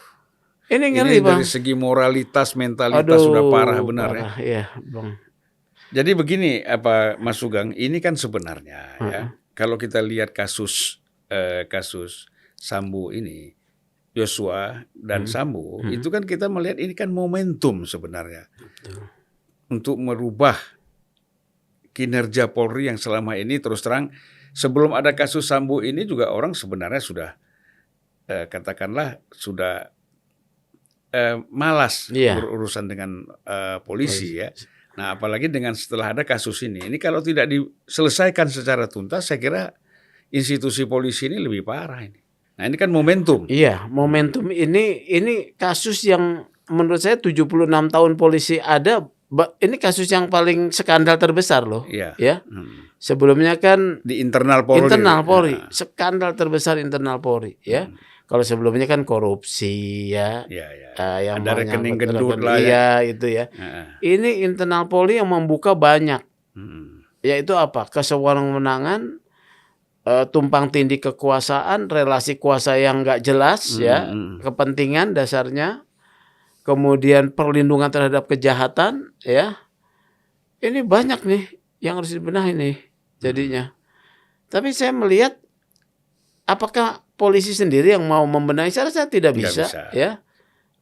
Ini ngeri, Bang. Dari segi moralitas, mentalitas sudah parah benar ya. Iya, Bang. Jadi begini Mas Sugeng, ini kan sebenarnya ya. Kalau kita lihat kasus kasus Sambo ini, Joshua dan Sambo, itu kan kita melihat ini kan momentum sebenarnya untuk merubah kinerja Polri yang selama ini terus terang sebelum ada kasus Sambo ini juga orang sebenarnya sudah katakanlah sudah malas berurusan dengan polisi ya. Nah, apalagi dengan setelah ada kasus ini kalau tidak diselesaikan secara tuntas, saya kira institusi polisi ini lebih parah ini. Nah, ini kan momentum. Iya, momentum ini kasus yang menurut saya 76 tahun polisi ada, ini kasus yang paling skandal terbesar loh. Iya. Ya. Sebelumnya kan di internal Polri. Skandal terbesar internal Polri ya. Kalau sebelumnya kan korupsi ya. Yang ada rekening gendut lah ya. Itu ya. Ini internal Polri yang membuka banyak. Yaitu apa? Kesewenang-wenangan, tumpang tindih kekuasaan, relasi kuasa yang nggak jelas ya, kepentingan dasarnya, kemudian perlindungan terhadap kejahatan ya. Ini banyak nih yang harus dibenahi nih jadinya. Tapi saya melihat apakah polisi sendiri yang mau membenahi? Saya rasa tidak bisa. Ya.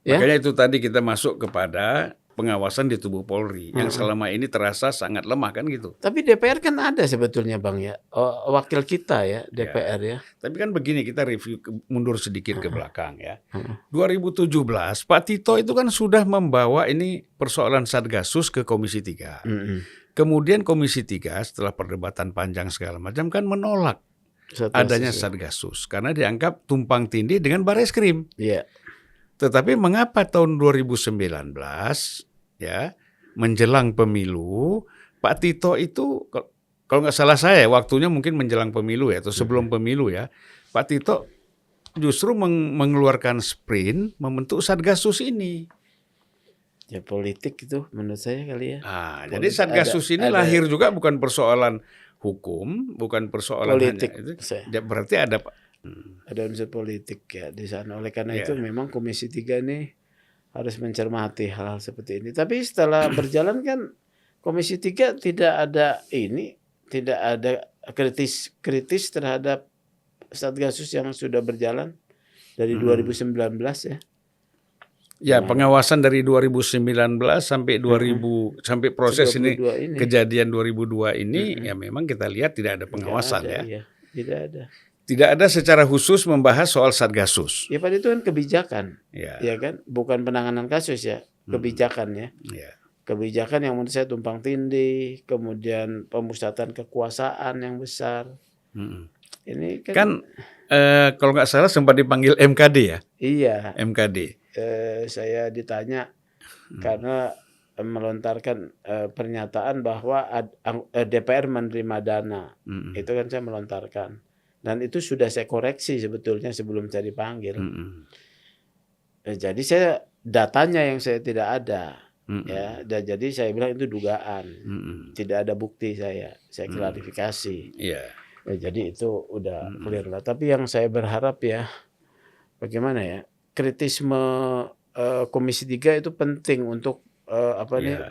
Makanya itu tadi kita masuk kepada pengawasan di tubuh Polri yang selama ini terasa sangat lemah kan gitu. Tapi DPR kan ada sebetulnya Bang ya, wakil kita ya DPR ya. Tapi kan begini, kita review mundur sedikit ke belakang ya. 2017 Pak Tito itu kan sudah membawa ini persoalan Satgasus ke Komisi 3. Kemudian Komisi 3 setelah perdebatan panjang segala macam kan menolak adanya Satgasus karena dianggap tumpang tindih dengan Bareskrim. Iya. Tetapi mengapa tahun 2019 ya menjelang pemilu Pak Tito itu, kalau nggak salah saya waktunya mungkin menjelang pemilu ya atau sebelum pemilu ya, Pak Tito justru mengeluarkan sprint membentuk Satgasus ini. Ya politik itu menurut saya kali ya. Jadi Satgasus ini lahir juga bukan persoalan hukum, bukan persoalan politik. Hanya itu. Berarti ada ada unsur politik ya di sana. Oleh karena itu memang Komisi 3 ini harus mencermati hal-hal seperti ini. Tapi setelah berjalan kan Komisi 3 tidak ada kritis terhadap Satgasus yang sudah berjalan dari 2019 ya. Ya, pengawasan dari 2019 sampai sampai proses ini kejadian 2002 ini ya memang kita lihat tidak ada pengawasan ya. Tidak ada. Tidak ada secara khusus membahas soal Satgasus. Ya pada itu kan kebijakan, ya kan, bukan penanganan kasus ya, kebijakan ya. Kebijakan yang menurut saya tumpang tindih, kemudian pemusatan kekuasaan yang besar. Ini kan kalau nggak salah sempat dipanggil MKD ya. Iya. MKD. Saya ditanya karena melontarkan pernyataan bahwa DPR menerima dana, itu kan saya melontarkan. Dan itu sudah saya koreksi sebetulnya sebelum saya dipanggil. Jadi saya datanya yang saya tidak ada, ya. Dan jadi saya bilang itu dugaan, tidak ada bukti saya klarifikasi. Jadi itu udah clear lah. Tapi yang saya berharap ya, bagaimana ya, kritisme Komisi 3 itu penting untuk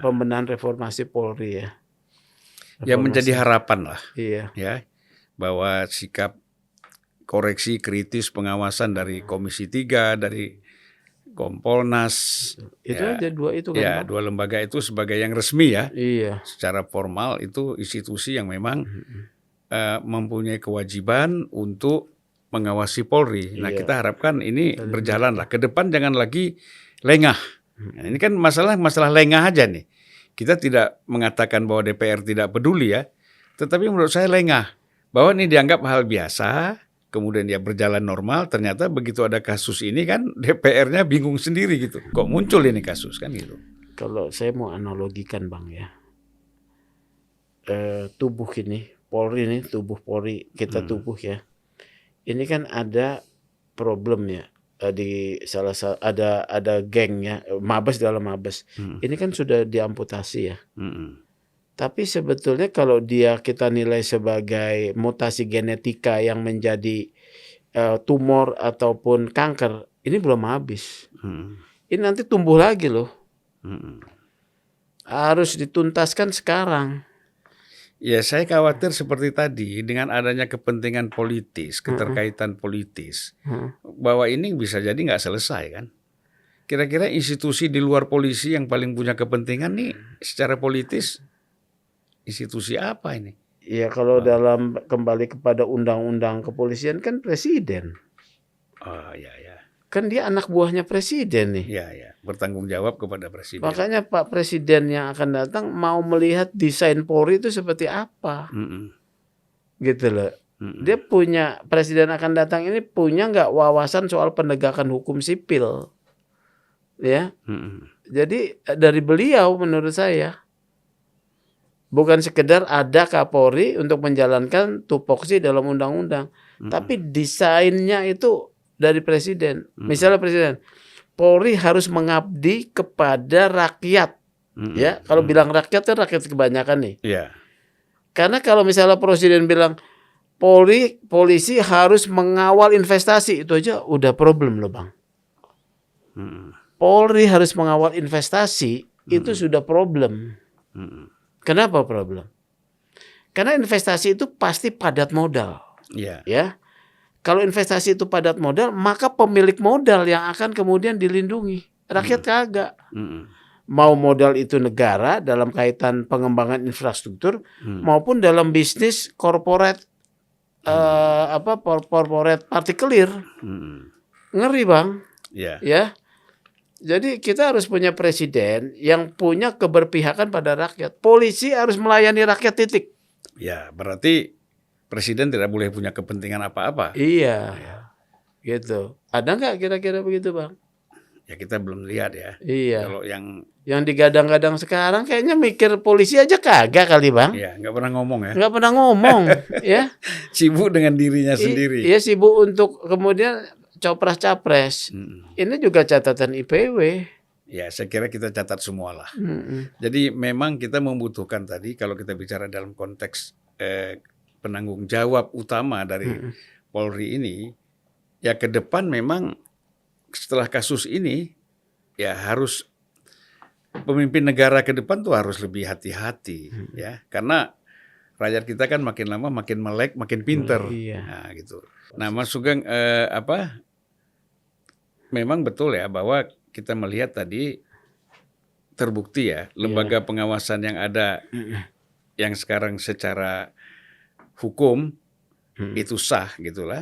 pembenahan reformasi Polri ya. Ya menjadi harapan lah. Iya. Ya, bahwa sikap koreksi kritis pengawasan dari Komisi 3, dari Kompolnas. Itu aja dua itu kan. Ya, dua lembaga itu sebagai yang resmi ya. Iya. Secara formal itu institusi yang memang mempunyai kewajiban untuk mengawasi Polri. Nah, kita harapkan ini berjalan lah. Ke depan jangan lagi lengah. Nah, ini kan masalah lengah aja nih. Kita tidak mengatakan bahwa DPR tidak peduli ya. Tetapi menurut saya lengah. Bahwa ini dianggap hal biasa, kemudian dia berjalan normal, ternyata begitu ada kasus ini kan DPR-nya bingung sendiri gitu. Kok muncul ini kasus kan gitu. Kalau saya mau analogikan Bang ya, tubuh ini, Polri ini, tubuh Polri, kita tubuh ya, ini kan ada problem ya, di salah satu ada geng ya, mabes dalam mabes, ini kan sudah diamputasi ya. Tapi sebetulnya kalau kita nilai sebagai mutasi genetika yang menjadi tumor ataupun kanker, ini belum habis. Ini nanti tumbuh lagi loh. Harus dituntaskan sekarang. Ya, saya khawatir seperti tadi dengan adanya kepentingan politis, keterkaitan politis, bahwa ini bisa jadi nggak selesai kan. Kira-kira institusi di luar polisi yang paling punya kepentingan nih secara politis, institusi apa ini? Ya kalau dalam kembali kepada undang-undang kepolisian kan presiden. Oh ya ya. Kan dia anak buahnya presiden nih. Ya ya, bertanggung jawab kepada presiden. Makanya Pak Presiden yang akan datang mau melihat desain Polri itu seperti apa. Gitu loh. Dia punya, presiden akan datang ini punya nggak wawasan soal penegakan hukum sipil. Ya. Jadi dari beliau menurut saya bukan sekedar ada Kapolri untuk menjalankan tupoksi dalam undang-undang, tapi desainnya itu dari presiden. Misalnya presiden, Polri harus mengabdi kepada rakyat. Ya, kalau bilang rakyat kan rakyat kebanyakan nih. Yeah. Karena kalau misalnya presiden bilang polisi harus mengawal investasi, itu aja udah problem loh Bang. Polri harus mengawal investasi, itu sudah problem. Kenapa problem? Karena investasi itu pasti padat modal. Yeah. Ya. Kalau investasi itu padat modal, maka pemilik modal yang akan kemudian dilindungi. Rakyat kagak. Mau modal itu negara dalam kaitan pengembangan infrastruktur maupun dalam bisnis corporate corporate partikelir. Ngeri Bang. Yeah. Ya. Jadi kita harus punya presiden yang punya keberpihakan pada rakyat. Polisi harus melayani rakyat titik. Ya, berarti presiden tidak boleh punya kepentingan apa-apa. Iya. Gitu. Ada nggak kira-kira begitu Bang? Ya kita belum lihat ya. Iya. Kalau yang digadang-gadang sekarang kayaknya mikir polisi aja kagak kali Bang. Iya, nggak pernah ngomong ya. Nggak pernah ngomong. Ya. Sibuk dengan dirinya sendiri. Iya, sibuk untuk kemudian copras-capres. Ini juga catatan IPW. Ya, saya kira kita catat semualah. Jadi memang kita membutuhkan tadi kalau kita bicara dalam konteks penanggung jawab utama dari Polri ini, ya ke depan memang setelah kasus ini ya harus pemimpin negara ke depan tuh harus lebih hati-hati ya, karena rakyat kita kan makin lama makin melek, makin pinter. Nah, gitu. Nah, Mas Sugeng memang betul ya bahwa kita melihat tadi terbukti ya lembaga pengawasan yang ada yang sekarang secara hukum itu sah gitulah,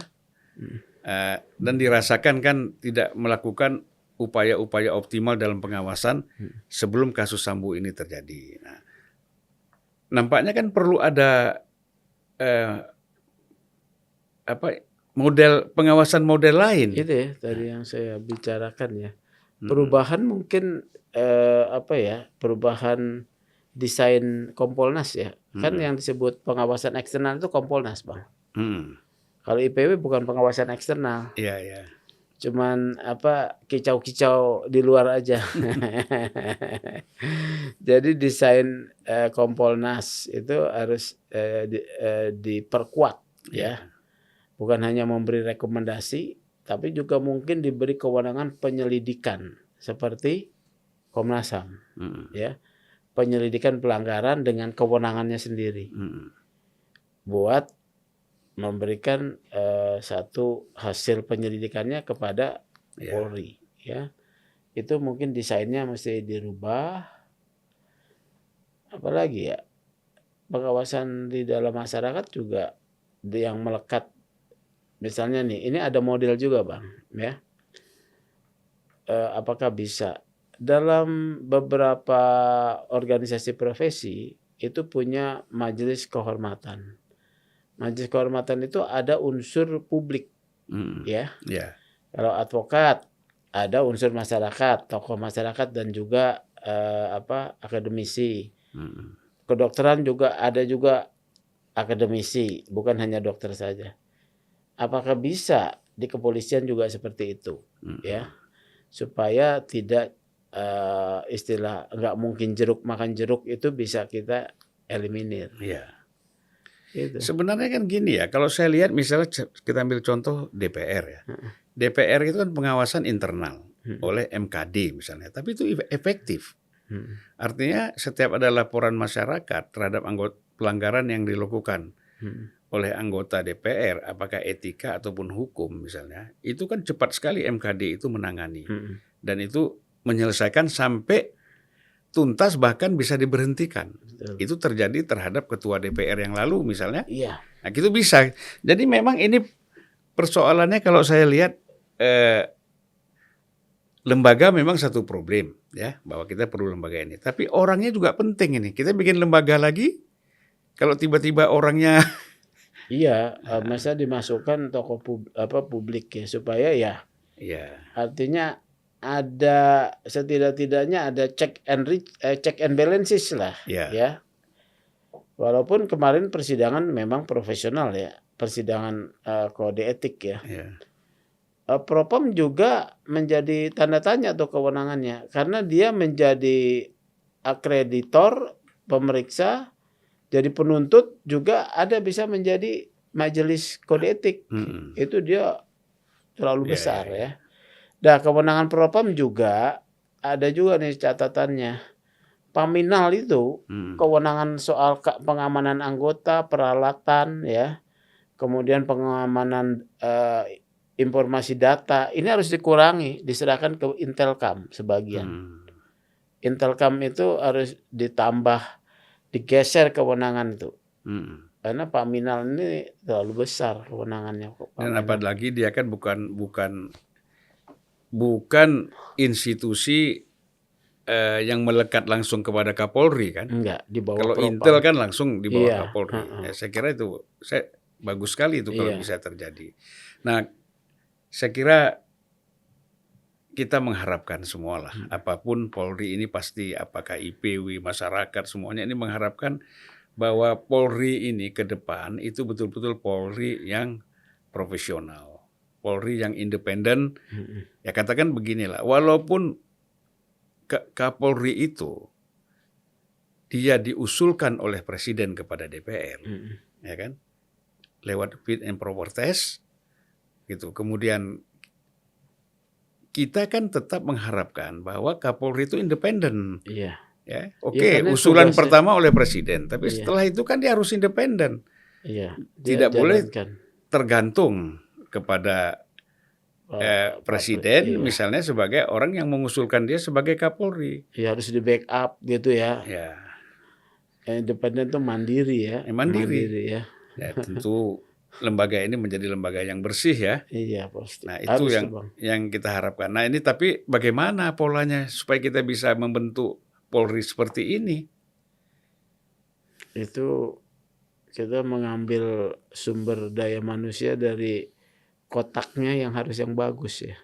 dan dirasakan kan tidak melakukan upaya-upaya optimal dalam pengawasan sebelum kasus Sambo ini terjadi. Nah, nampaknya kan perlu ada model pengawasan model lain. Itu ya tadi yang saya bicarakan ya. Perubahan mungkin perubahan desain Kompolnas ya. Kan yang disebut pengawasan eksternal itu Kompolnas, Bang. Kalau IPW bukan pengawasan eksternal. Iya, iya. Cuman kicau-kicau di luar aja. Jadi desain Kompolnas itu harus diperkuat ya. Bukan hanya memberi rekomendasi, tapi juga mungkin diberi kewenangan penyelidikan seperti Komnas HAM, ya, penyelidikan pelanggaran dengan kewenangannya sendiri, buat memberikan satu hasil penyelidikannya kepada Polri, ya, itu mungkin desainnya mesti dirubah, apalagi ya pengawasan di dalam masyarakat juga yang melekat. Misalnya nih, ini ada model juga Bang, ya. Apakah bisa dalam beberapa organisasi profesi itu punya majelis kehormatan. Majelis kehormatan itu ada unsur publik, ya. Kalau advokat ada unsur masyarakat, tokoh masyarakat dan juga akademisi. Kedokteran juga ada juga akademisi, bukan hanya dokter saja. Apakah bisa di kepolisian juga seperti itu, ya, supaya tidak istilah nggak mungkin jeruk makan jeruk itu bisa kita eliminir. Iya. Gitu. Sebenarnya kan gini ya, kalau saya lihat misalnya kita ambil contoh DPR ya, DPR itu kan pengawasan internal oleh MKD misalnya, tapi itu efektif. Artinya setiap ada laporan masyarakat terhadap pelanggaran yang dilakukan oleh anggota DPR, apakah etika ataupun hukum misalnya, itu kan cepat sekali MKD itu menangani. Dan itu menyelesaikan sampai tuntas, bahkan bisa diberhentikan. Betul. Itu terjadi terhadap ketua DPR yang lalu misalnya. Iya. Nah, itu bisa. Jadi memang ini persoalannya kalau saya lihat lembaga memang satu problem ya, bahwa kita perlu lembaga ini. Tapi orangnya juga penting ini. Kita bikin lembaga lagi, kalau tiba-tiba orangnya iya, masa dimasukkan tokoh publik ya, supaya ya. Artinya ada setidak-tidaknya ada check and balances lah ya. Walaupun kemarin persidangan memang profesional ya, persidangan kode etik ya. Propam juga menjadi tanda tanya tuh kewenangannya, karena dia menjadi akreditor, pemeriksa, jadi penuntut juga ada bisa menjadi majelis kode etik. Itu dia terlalu besar ya. Nah, kewenangan Propam juga ada juga nih catatannya. Paminal itu kewenangan soal pengamanan anggota, peralatan ya, kemudian pengamanan informasi data, ini harus dikurangi, diserahkan ke Intelkam sebagian. Intelkam itu harus ditambah, digeser kewenangan itu. Karena Paminal ini terlalu besar kewenangannya. Dan apalagi dia kan bukan institusi yang melekat langsung kepada Kapolri kan. Enggak, di bawah Kalau Propam. Intel kan langsung di bawah Kapolri. Ya, saya kira itu bagus sekali itu kalau bisa terjadi. Nah, saya kira kita mengharapkan semualah, apapun Polri ini pasti, apakah IPW, masyarakat, semuanya ini mengharapkan bahwa Polri ini ke depan itu betul-betul Polri yang profesional, Polri yang independen. Ya katakan beginilah, walaupun Kapolri itu dia diusulkan oleh Presiden kepada DPR, ya kan, lewat fit and proper test. Gitu. Kemudian kita kan tetap mengharapkan bahwa Kapolri itu independen. Iya. Ya, oke, usulan pertama oleh Presiden, tapi setelah itu kan dia harus independen. Iya. Tidak boleh tergantung kepada Presiden, misalnya sebagai orang yang mengusulkan dia sebagai Kapolri. Ya harus di backup gitu ya. Ya. Independen itu mandiri ya. Mandiri ya. Ya tentu. Lembaga ini menjadi lembaga yang bersih ya. Iya pasti. Nah itu yang kita harapkan. Nah ini tapi bagaimana polanya supaya kita bisa membentuk Polri seperti ini? Itu kita mengambil sumber daya manusia dari kotaknya yang harus yang bagus ya.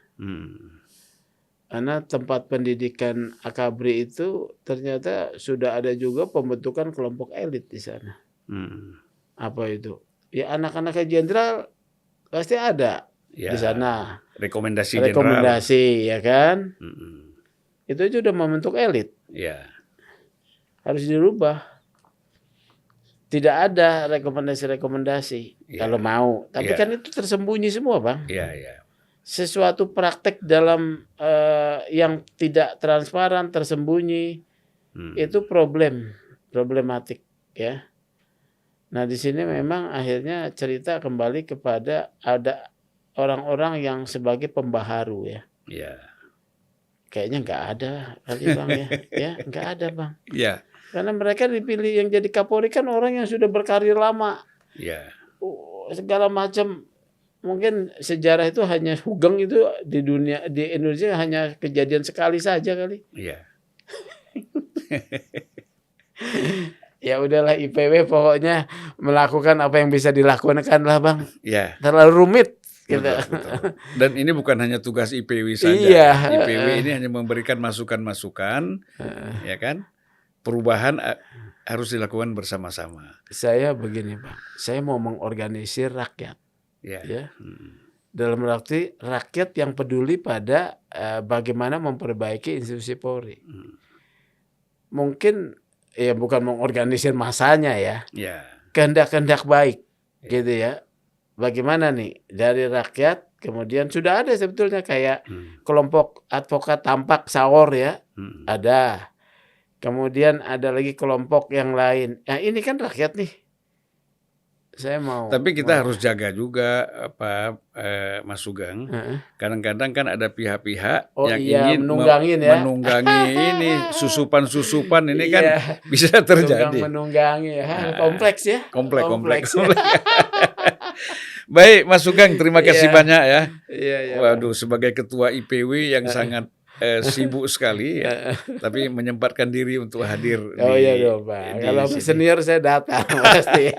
Karena tempat pendidikan Akabri itu ternyata sudah ada juga pembentukan kelompok elit di sana. Apa itu? Ya anak-anaknya jenderal pasti ada di sana. Rekomendasi ya kan. Itu aja udah membentuk elit. Harus dirubah. Tidak ada rekomendasi kalau mau. Tapi kan itu tersembunyi semua Bang. Sesuatu praktek dalam yang tidak transparan, tersembunyi, itu problematik ya. Nah di sini memang akhirnya cerita kembali kepada ada orang-orang yang sebagai pembaharu ya. Kayaknya nggak ada kali Bang ya. Ya nggak ada Bang. Karena mereka dipilih yang jadi Kapolri kan orang yang sudah berkarir lama. Segala macam, mungkin sejarah itu hanya Sugeng itu di Indonesia hanya kejadian sekali saja kali. Ya udahlah IPW pokoknya melakukan apa yang bisa dilakukan lah Bang. Terlalu rumit. Betul. Dan ini bukan hanya tugas IPW saja. IPW ini hanya memberikan masukan-masukan, ya kan? Perubahan harus dilakukan bersama-sama. Saya begini Bang, saya mau mengorganisir rakyat. Ya. Dalam arti rakyat yang peduli pada bagaimana memperbaiki institusi Polri. Mungkin ya bukan mengorganisir masanya ya. Kehendak-kehendak baik gitu ya. Bagaimana nih dari rakyat kemudian sudah ada sebetulnya kayak kelompok advokat tampak sahor ya. Ada. Kemudian ada lagi kelompok yang lain. Nah, ini kan rakyat nih. Saya mau. Tapi kita harus jaga juga Mas Sugeng. Kadang-kadang kan ada pihak-pihak yang ingin menunggangi ini susupan-susupan ini kan bisa terjadi. Menunggangi kompleks ya. Kompleks. Baik Mas Sugeng, terima kasih banyak ya. Waduh, sebagai ketua IPW yang sangat sibuk sekali ya, tapi menyempatkan diri untuk hadir Iya dong, Pak. Kalau senior saya datang pasti.